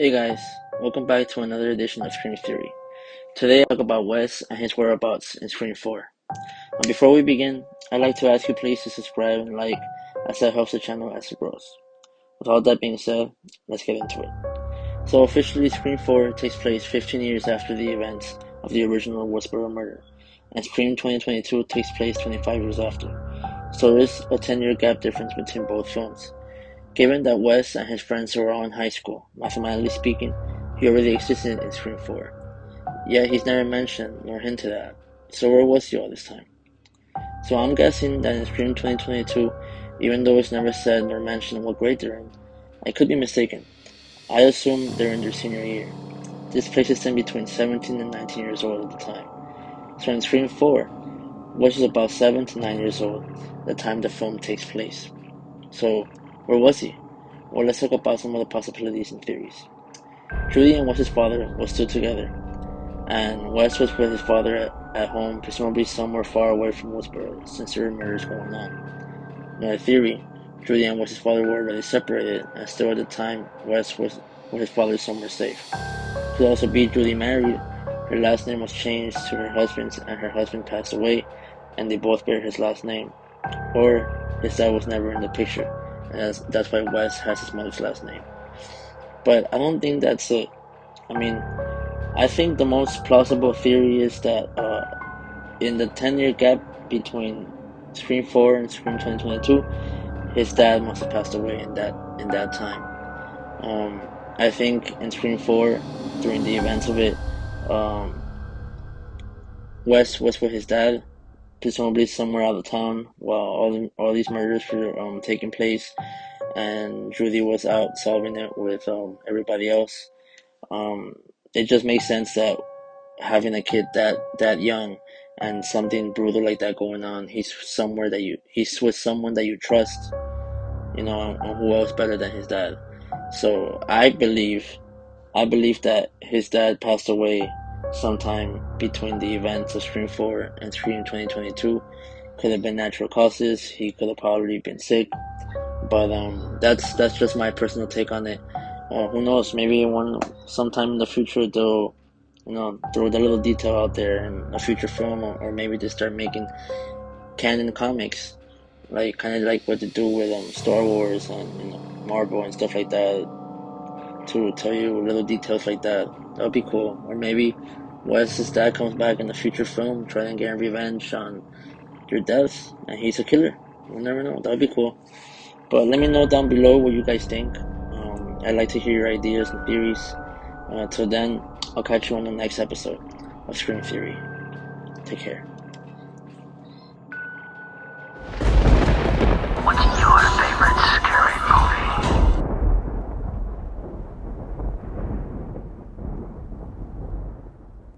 Hey guys, welcome back to another edition of Scream Theory. Today I'll talk about Wes and his whereabouts in Scream 4. Before we begin, I'd like to ask you please to subscribe and like as that helps the channel as it grows. With all that being said, let's get into it. So officially Scream 4 takes place 15 years after the events of the original Woodsboro murder, and Scream 2022 takes place 25 years after. So there is a 10-year gap difference between both films. Given that Wes and his friends were all in high school, mathematically speaking, he already existed in Scream 4. Yet he's never mentioned nor hinted at. So where was he all this time? So I'm guessing that in Scream 2022, even though it's never said nor mentioned what grade they're in, I could be mistaken. I assume they're in their senior year. This places them between 17 and 19 years old at the time. So in Scream 4, Wes is about 7 to 9 years old at the time the film takes place. So where was he? Well, let's talk about some of the possibilities and theories. Judy and Wes's father were still together, and Wes was with his father at home, presumably somewhere far away from Woodsboro, since there were murders going on. Another theory, Judy and Wes's father were already separated, and still at the time, Wes was with his father somewhere safe. Could also be Judy married, her last name was changed to her husband's, and her husband passed away, and they both bear his last name. Or his dad was never in the picture, and that's why Wes has his mother's last name. But I don't think that's it. I mean, I think the most plausible theory is that in the 10-year gap between Scream 4 and Scream 2022, his dad must have passed away in that time. I think in Scream 4, during the events of it, um, Wes was with his dad, presumably somewhere out of town, while all these murders were taking place, and Judy was out solving it with everybody else. Um, it just makes sense that having a kid that young and something brutal like that going on, he's with someone that you trust, and who else better than his dad? So I believe that his dad passed away sometime between the events of Scream 4 and Scream 2022. Could have been natural causes. He could have probably been sick, but that's just my personal take on it. Who knows? Maybe sometime in the future they'll throw that little detail out there in a future film, or maybe they start making canon comics, like kind of like what they do with Star Wars and Marvel and stuff like that, to tell you little details like that. That would be cool. Or maybe Wes's dad comes back in a future film trying to get revenge on your deaths, and he's a killer. We'll never know. That would be cool. But let me know down below what you guys think. I'd like to hear your ideas and theories. Till then, I'll catch you on the next episode of Scream Theory. Take care. What's your favorite scary